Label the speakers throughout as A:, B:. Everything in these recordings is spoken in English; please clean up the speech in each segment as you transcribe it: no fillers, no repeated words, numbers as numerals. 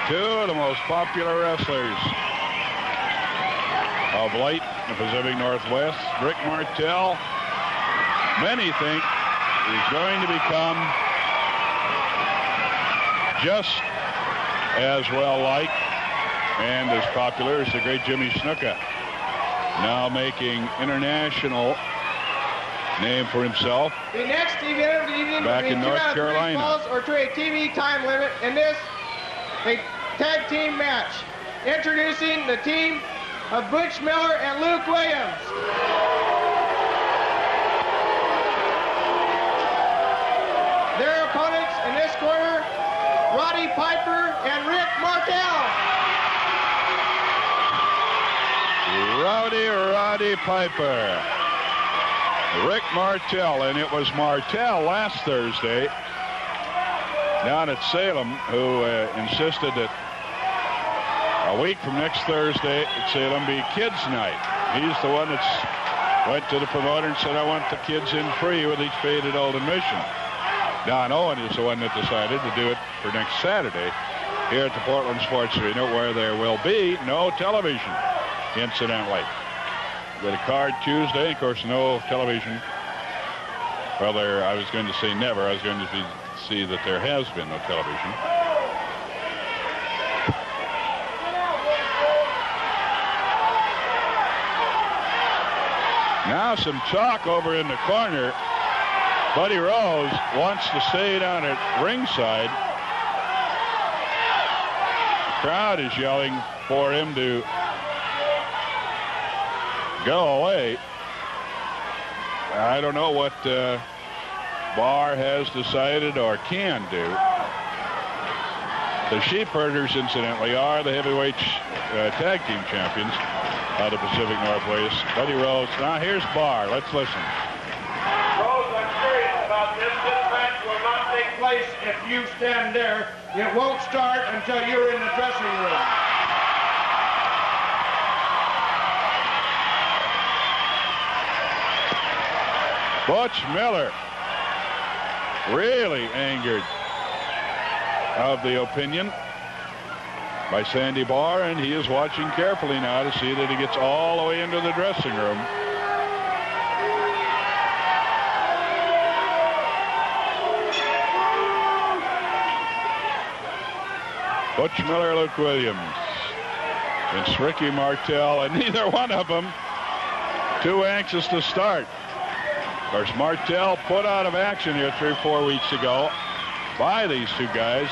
A: Two of the most popular wrestlers of late in the Pacific Northwest. Rick Martel, many think, is going to become just as well liked and as popular as the great Jimmy Snuka, now making international name for himself.
B: The next event of the evening
A: back in North Carolina,
B: falls or to a TV time limit. In this, a tag team match. Introducing the team of Butch Miller and Luke Williams. Their opponents in this corner, Roddy Piper and Rick Martel.
A: Roddy Piper. Rick Martel, and it was Martel last Thursday down at Salem who insisted that a week from next Thursday at Salem be kids night. He's the one that's went to the promoter and said, I want the kids in free with each paid adult admission. Don Owen is the one that decided to do it for next Saturday here at the Portland Sports Arena, where there will be no television, incidentally. With a card Tuesday, of course, no television. Well, I was going to say never. I was going to see that there has been no television. Now some talk over in the corner. Buddy Rose wants to stay down at ringside. The crowd is yelling for him to go away. I don't know what Barr has decided or can do. The Sheepherders, incidentally, are the heavyweight tag team champions of the Pacific Northwest. Buddy Rose. Now here's Barr. Let's listen.
C: Rose, I'm curious about this. This match will not take place if you stand there. It won't start until you're in the dressing room.
A: Butch Miller, really angered of the opinion by Sandy Barr, and he is watching carefully now to see that he gets all the way into the dressing room. Butch Miller, Luke Williams. It's Ricky Martel, and neither one of them too anxious to start. Of course, Martel put out of action here 3 or 4 weeks ago by these two guys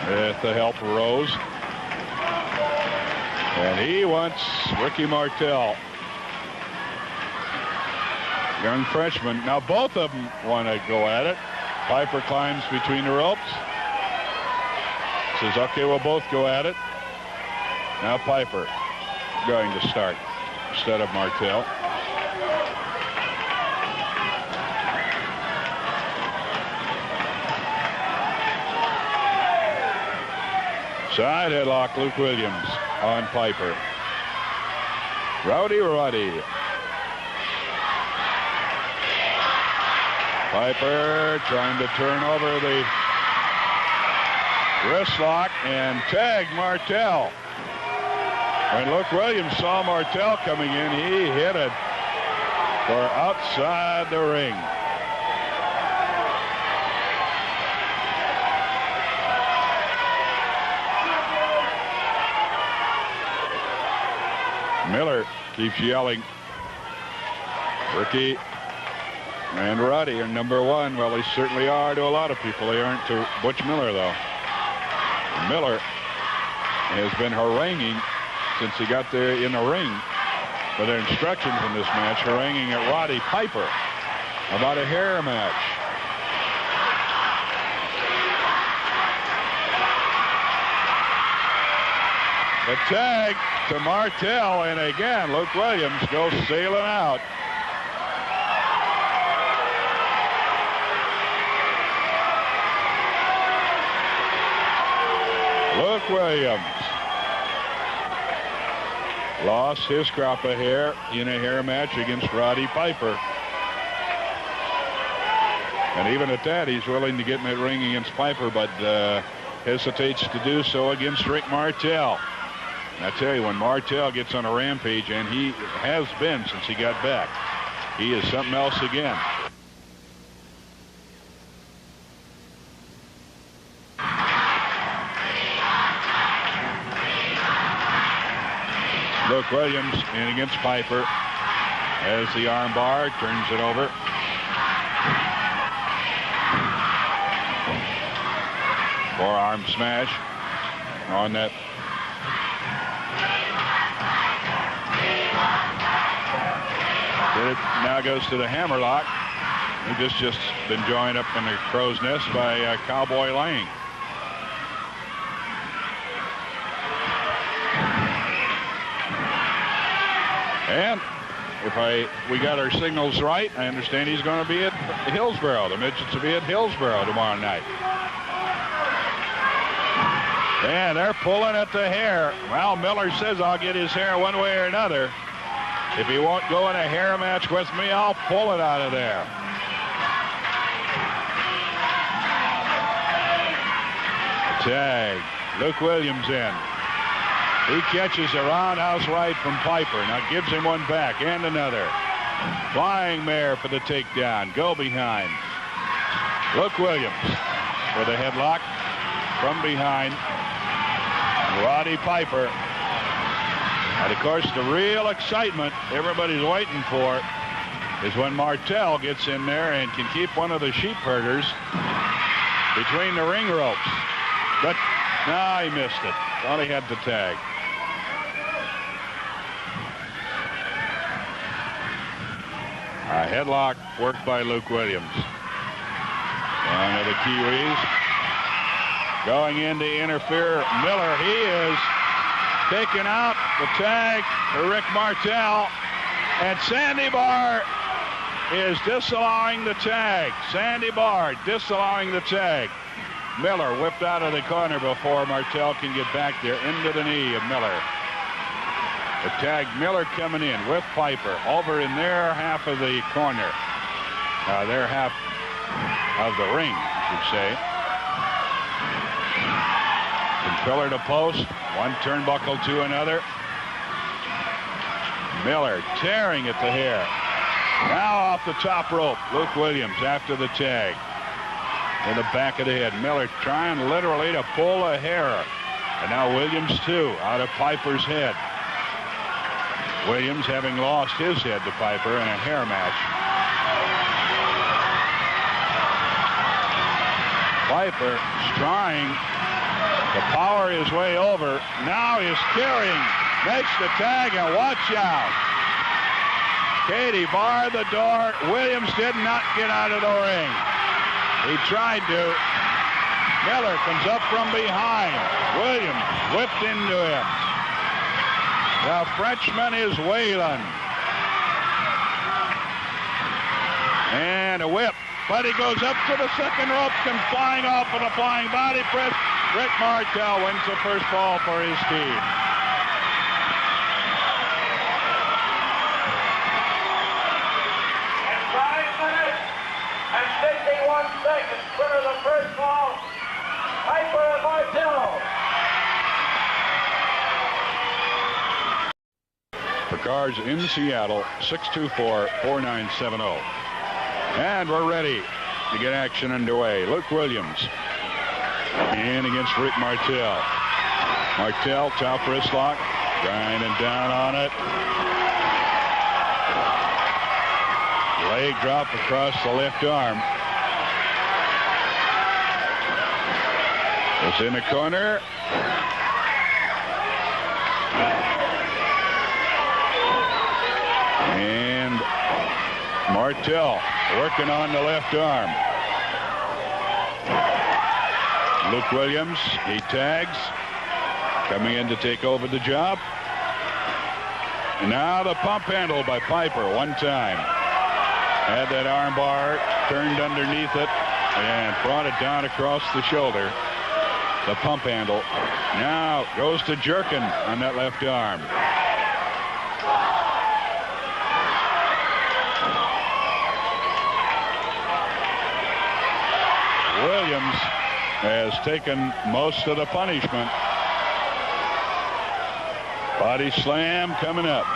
A: with the help of Rose. And he wants Ricky Martel, young freshman. Now both of them want to go at it. Piper climbs between the ropes. Says, okay, we'll both go at it. Now Piper going to start instead of Martel. Side headlock, Luke Williams on Piper. Roddy. Piper trying to turn over the wrist lock and tag Martel. When Luke Williams saw Martel coming in, he hit it for outside the ring. Miller keeps yelling. Ricky and Roddy are #1. Well, they certainly are to a lot of people. They aren't to Butch Miller, though. Miller has been haranguing since he got there in the ring with their instructions in this match, haranguing at Roddy Piper about a hair match. The tag to Martel, and again, Luke Williams goes sailing out. Luke Williams lost his crop of hair in a hair match against Roddy Piper. And even at that, he's willing to get in that ring against Piper, but hesitates to do so against Rick Martel. And I tell you, when Martel gets on a rampage, and he has been since he got back, he is something else again. Luke Williams in against Piper as the armbar turns it over. Forearm smash on that. It now goes to the hammerlock. He just been joined up in the crow's nest by Cowboy Lang. And if we got our signals right, I understand he's going to be at Hillsboro. The midgets will be at Hillsboro tomorrow night. And they're pulling at the hair. Well, Miller says, I'll get his hair one way or another. If he won't go in a hair match with me, I'll pull it out of there. Tag. Luke Williams in. He catches a roundhouse right from Piper. Now gives him one back and another. Flying mare for the takedown. Go behind. Luke Williams with a headlock from behind. Roddy Piper. And of course, the real excitement everybody's waiting for is when Martel gets in there and can keep one of the Sheepherders between the ring ropes. But no, he missed it. Thought he had the tag. A headlock worked by Luke Williams. One of the Kiwis going in to interfere. Miller, he is taking out the tag for Rick Martel, and Sandy Barr is disallowing the tag. Sandy Barr disallowing the tag. Miller whipped out of the corner before Martel can get back there into the knee of Miller. The tag, Miller coming in with Piper over in their half of the corner. Their half of the ring, I should say. From pillar to post, one turnbuckle to another. Miller tearing at the hair. Now off the top rope, Luke Williams after the tag. In the back of the head. Miller trying literally to pull a hair. And now Williams too, out of Piper's head. Williams having lost his head to Piper in a hair match. Piper is trying to power his way over. Now he's carrying. Makes the tag, and watch out. Katie barred the door. Williams did not get out of the ring. He tried to. Miller comes up from behind. Williams whipped into him. The Frenchman is Whalen. And a whip. But he goes up to the second rope, comes flying off with a flying body press. Rick Martel wins the first fall for his team.
C: And 5 minutes and 51 seconds for the first fall. Piper and Martel.
A: For cars in Seattle, 624-4970. And we're ready to get action underway. Luke Williams in against Rick Martel. Martel, top wrist lock, grinding down on it. Leg drop across the left arm. It's in the corner. And Martel working on the left arm. Luke Williams, he tags, coming in to take over the job. And now the pump handle by Piper one time. Had that arm bar turned underneath it and brought it down across the shoulder. The pump handle now goes to jerking on that left arm. Williams has taken most of the punishment. Body slam coming up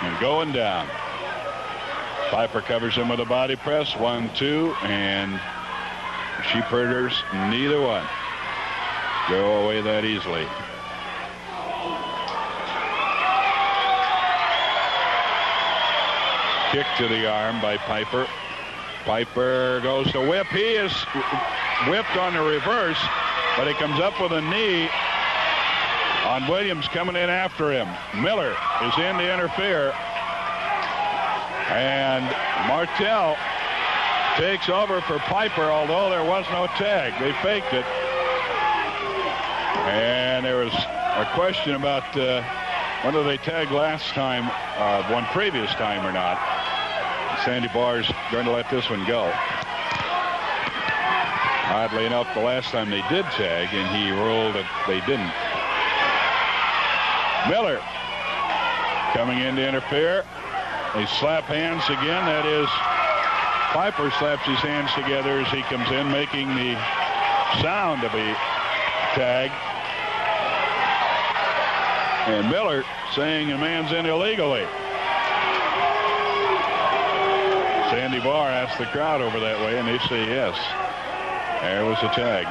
A: and going down. Piper covers him with a body press. 1, 2, and Sheepherders, neither one go away that easily. Kick to the arm by Piper. Piper goes to whip. He is whipped on the reverse, but he comes up with a knee on Williams coming in after him. Miller is in to interfere. And Martel takes over for Piper, although there was no tag. They faked it. And there was a question about whether they tagged last time, one previous time or not. Sandy Barr's going to let this one go. Oddly enough, the last time they did tag, and he ruled that they didn't. Miller coming in to interfere. They slap hands again. That is, Piper slaps his hands together as he comes in, making the sound of a tag. And Miller saying a man's in illegally. Sandy Barr asked the crowd over that way, and they say yes. There was a tag.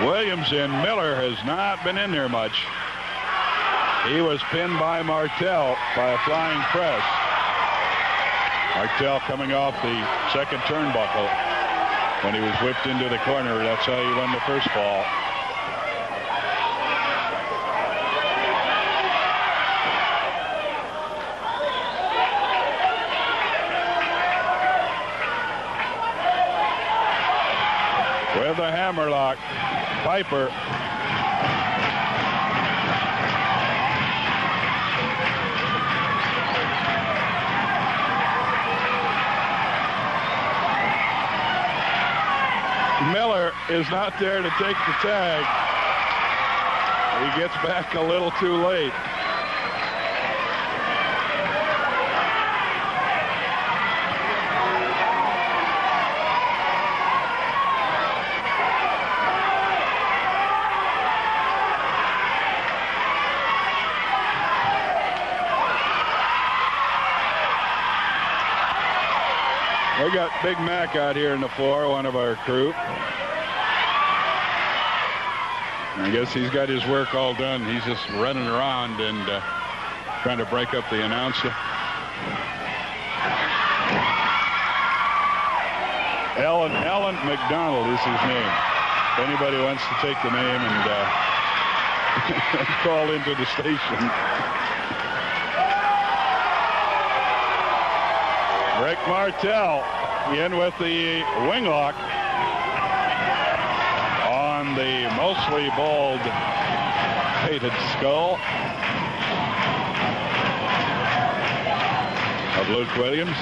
A: Williams and Miller has not been in there much. He was pinned by Martel by a flying press. Martel coming off the second turnbuckle when he was whipped into the corner. That's how he won the first fall. With the hammerlock, Piper. Miller is not there to take the tag. He gets back a little too late. We got Big Mac out here in the floor, one of our crew. I guess he's got his work all done. He's just running around and trying to break up the announcer. Alan McDonald is his name. If anybody wants to take the name and call into the station. Rick Martel in with the wing lock on the mostly bald painted skull of Luke Williams.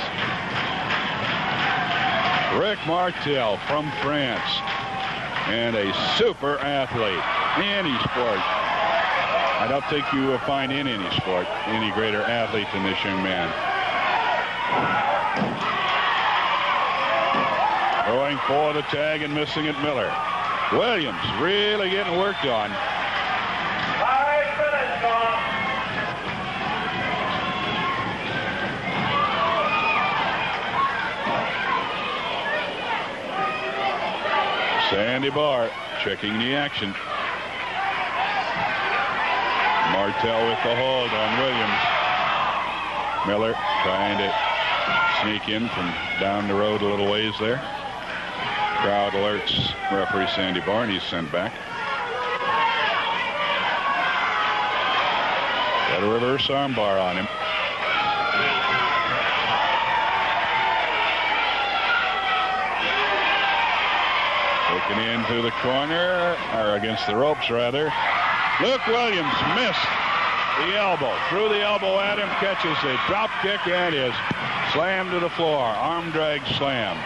A: Rick Martel from France, and a super athlete. Any sport. I don't think you will find in any sport any greater athlete than this young man. Going for the tag and missing it, Miller. Williams really getting worked on.
C: 5 minutes gone.
A: Sandy Barr checking the action. Martel with the hold on Williams. Miller trying to sneak in from down the road a little ways there. Crowd alerts referee Sandy Barr, and he's sent back. Got a reverse armbar on him. Taken into the corner, or against the ropes rather. Luke Williams missed the elbow. Threw the elbow at him, catches a drop kick, and is slammed to the floor. Arm drag slam.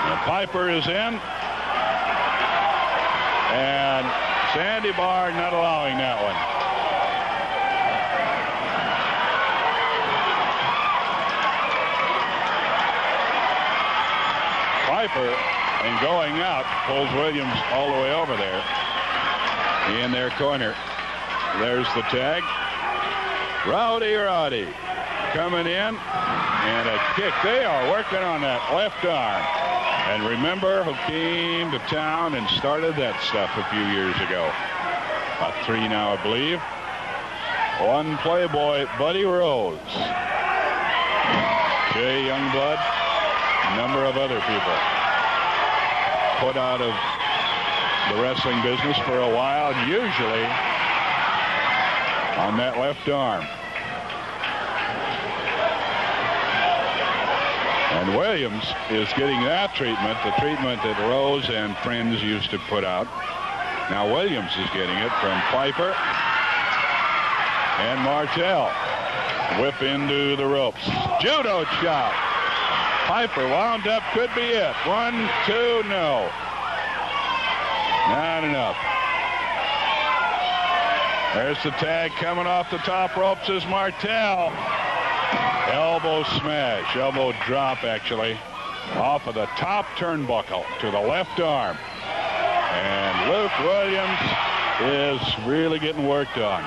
A: And Piper is in. And Sandy Barr not allowing that one. Piper, and going out pulls Williams all the way over there in their corner. There's the tag. Roddy coming in, and a kick. They are working on that left arm. And remember who came to town and started that stuff a few years ago? About 3 now, I believe. One Playboy, Buddy Rose. Jay Youngblood, a number of other people put out of the wrestling business for a while, usually on that left arm. And Williams is getting that treatment, the treatment that Rose and friends used to put out. Now Williams is getting it from Piper and Martel. Whip into the ropes. Judo chop. Piper wound up, could be it. 1, 2, no. Not enough. There's the tag coming off the top ropes is Martel. Elbow smash, elbow drop actually, off of the top turnbuckle to the left arm. And Luke Williams is really getting worked on.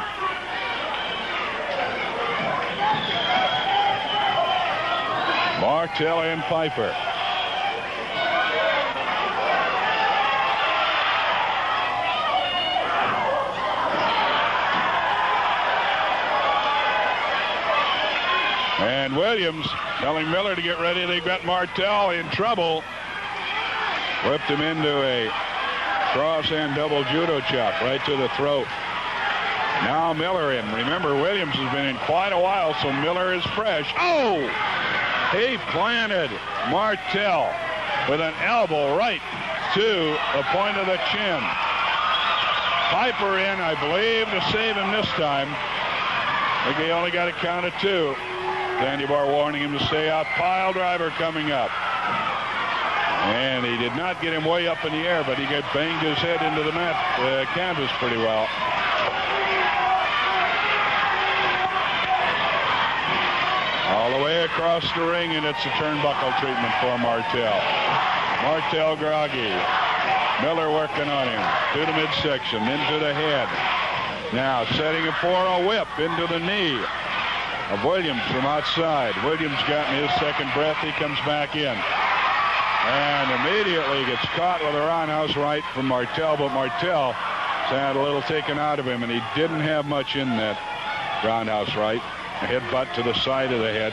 A: Martel and Piper. And Williams telling Miller to get ready. They've got Martel in trouble. Whipped him into a cross and double judo chop right to the throat. Now Miller in. Remember, Williams has been in quite a while, so Miller is fresh. Oh! He planted Martel with an elbow right to the point of the chin. Piper in, I believe, to save him this time. I think he only got a count of 2. Sandy Bar warning him to stay out. Pile driver coming up. And he did not get him way up in the air, but he banged his head into the mat canvas pretty well. All the way across the ring, and it's a turnbuckle treatment for Martel. Martel groggy. Miller working on him. To the midsection, into the head. Now setting him for a whip into the knee of Williams from outside. Williams got his second breath. He comes back in. And immediately gets caught with a roundhouse right from Martel, but Martel had a little taken out of him, and he didn't have much in that roundhouse right. A headbutt to the side of the head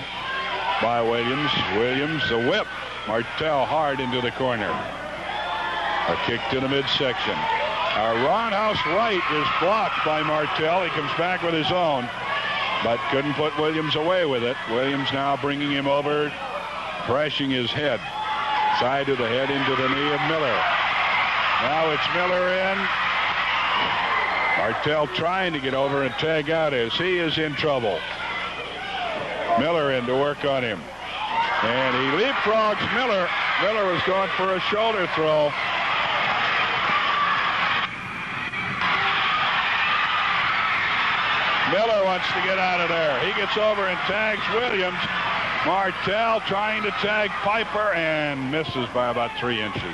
A: by Williams. Williams, the whip. Martel hard into the corner. A kick to the midsection. A roundhouse right is blocked by Martel. He comes back with his own, but couldn't put Williams away with it. Williams now bringing him over, crashing his head. Side of the head into the knee of Miller. Now it's Miller in. Martel trying to get over and tag out as he is in trouble. Miller in to work on him. And he leapfrogs Miller. Miller was going for a shoulder throw. Miller wants to get out of there. He gets over and tags Williams. Martel trying to tag Piper and misses by about 3 inches.
C: 6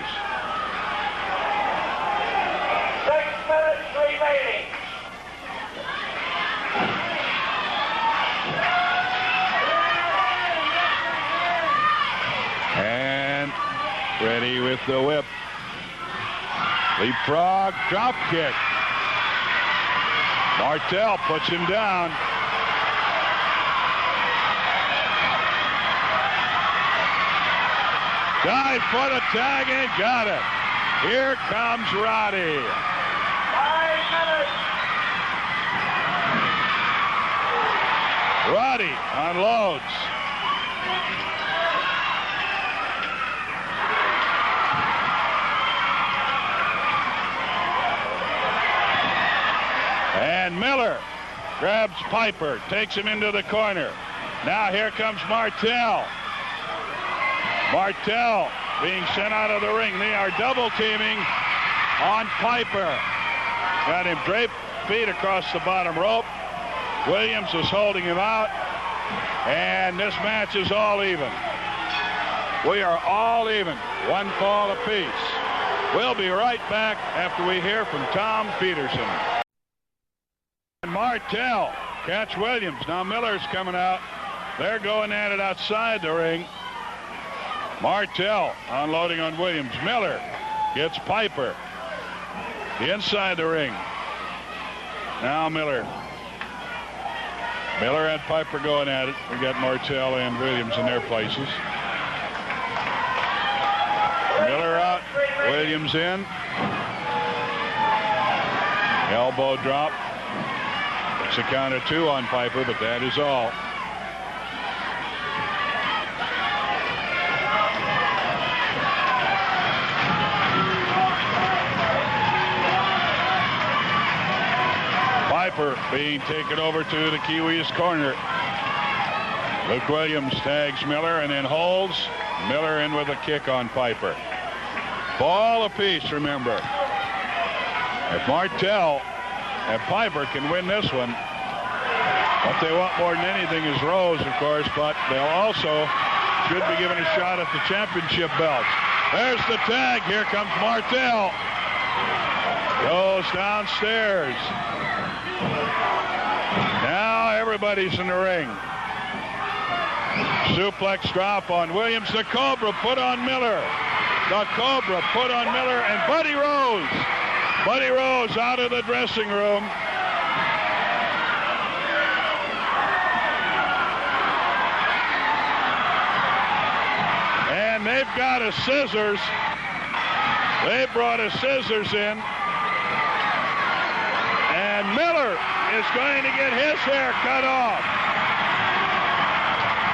C: minutes remaining.
A: And ready with the whip. Leapfrog, drop kick. Martel puts him down. Dive for the tag and got it. Here comes Roddy.
C: 5 minutes.
A: Roddy unloads. And Miller grabs Piper, takes him into the corner. Now here comes Martel. Martel being sent out of the ring. They are double teaming on Piper. Got him draped feet across the bottom rope. Williams is holding him out. And this match is all even. We are all even, 1 fall apiece. We'll be right back after we hear from Tom Peterson. And Martel, catch Williams. Now Miller's coming out. They're going at it outside the ring. Martel unloading on Williams. Miller gets Piper inside the ring. Now Miller. Miller and Piper going at it. We got Martel and Williams in their places. Miller out, Williams in. Elbow drop. It's a count of 2 on Piper, but that is all. Piper being taken over to the Kiwis corner. Luke Williams tags Miller and then holds. Miller in with a kick on Piper. Ball apiece, remember. If Martel and Piper can win this one, what they want more than anything is Rose, of course, but they'll also should be given a shot at the championship belts. There's the tag. Here comes Martel. Goes downstairs. Now everybody's in the ring. Suplex drop on Williams. The Cobra put on Miller. The Cobra put on Miller and Buddy Rose. Buddy Rose out of the dressing room. And they've got a scissors. They brought a scissors in. And Miller is going to get his hair cut off.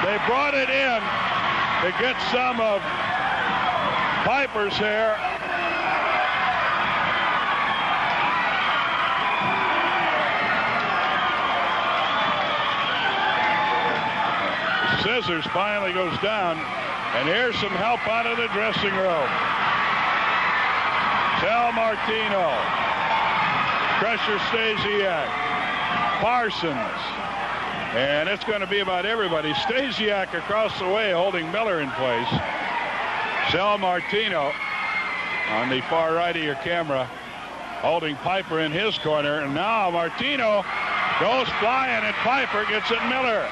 A: They brought it in to get some of Piper's hair. Scissors finally goes down, and here's some help out of the dressing room. Sal Martino, Crusher Stasiak, Parsons, and it's going to be about everybody. Stasiak across the way holding Miller in place. Sal Martino on the far right of your camera holding Piper in his corner, and now Martino goes flying and Piper gets at Miller.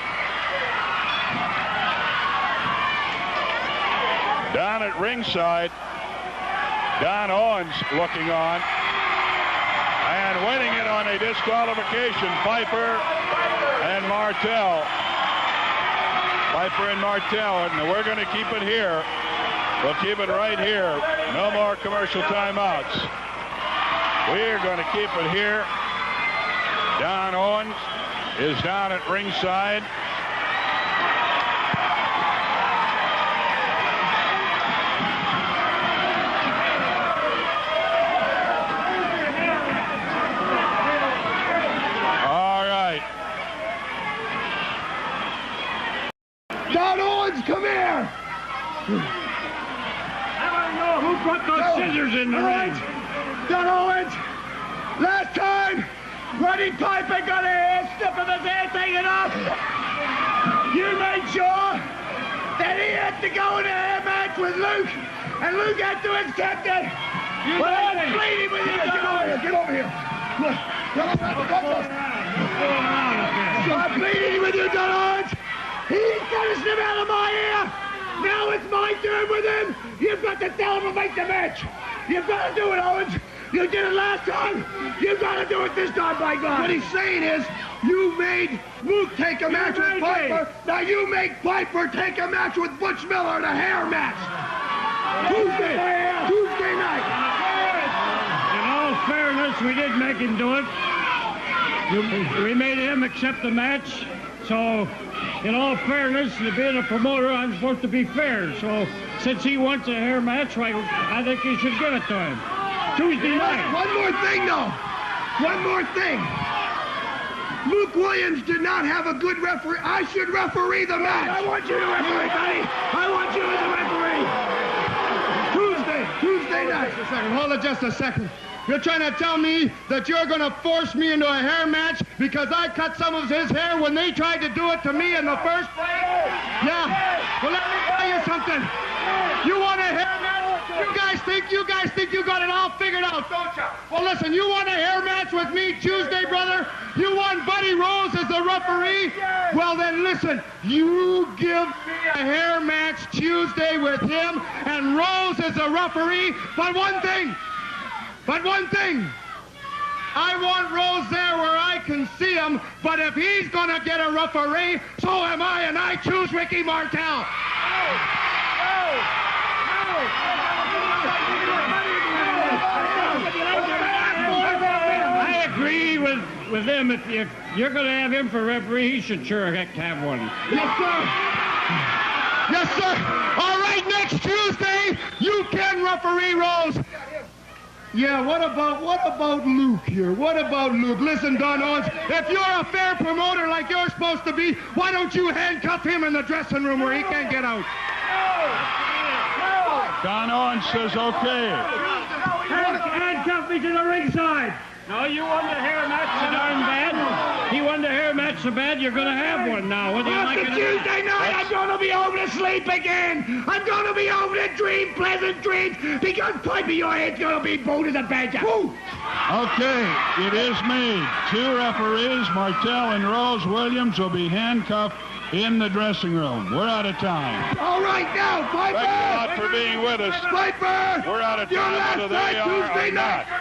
A: Down at ringside, Don Owens looking on and winning it on a disqualification. Piper and Martel. Piper and Martel, and we're going to keep it here. We'll keep it right here. No more commercial timeouts. We're going to keep it here. Don Owens is down at ringside.
D: Don Owens, come here!
C: I want to know who put those scissors in the ring.
D: Don Owens, last time, Roddy Piper got a hair snip of his hair taken off. You made sure that he had to go in a hair match with Luke, and Luke had to accept it. Well, I'm pleading with you, Don Owens. Get over here. Look, I'm pleading with you, Don Owens. He's got to snip out of my ear. Now it's my turn with him. You've got to tell him to make the match. You've got to do it, Owens. You did it last time. You've got to do it this time, by God. What he's saying is, you made Luke take a match with Piper. Now you make Piper take a match with Butch Miller in a hair match. Tuesday night.
C: In all fairness, we did make him do it. We made him accept the match. So, in all fairness, to being a promoter, I'm supposed to be fair. So, since he wants a hair match, I think you should give it to him. Tuesday night.
D: One more thing, though. One more thing. Luke Williams did not have a good referee. I should referee the match. I want you to referee, buddy. I want you as a referee. Tuesday night.
B: Just a second. Hold it just a second. You're trying to tell me that you're going to force me into a hair match because I cut some of his hair when they tried to do it to me in the first place? Yeah. Well, let me tell you something.
D: You want a hair match? You guys think you got it all figured out, don't you? Well, listen, you want a hair match with me Tuesday, brother? You want Buddy Rose as the referee? Well, then listen, you give me a hair match Tuesday with him and Rose as the referee. But one thing, I want Rose there where I can see him, but if he's going to get a referee, so am I, and I choose Ricky Martel.
C: I agree with them. If you're going to have him for referee, he should sure have one.
D: Yes, sir. Yes, sir. All right, next Tuesday, you can referee Rose. Yeah, what about Luke here? What about Luke? Listen, Don Owens, if you're a fair promoter like you're supposed to be, why don't you handcuff him in the dressing room where he can't get out?
A: Don Owens says okay.
C: Handcuff me to the ringside. No, you want the hair match so darn bad. He wanted the hair match so bad, you're going to have one now. Whether you like it or not.
D: Tuesday night, I'm going to be able to sleep again. I'm going to be able to dream pleasant dreams because Pipey, your head's going to be bowed as a badger. Woo!
A: Okay, it is made. 2 referees, Martel and Rose Williams, will be handcuffed in the dressing room. We're out of time.
D: All right now, Piper!
A: Thanks a lot for being with us.
D: Piper!
A: We're out of
D: Your
A: time,
D: last
A: whether
D: night,
A: they are
D: Tuesday
A: or
D: night.
A: not.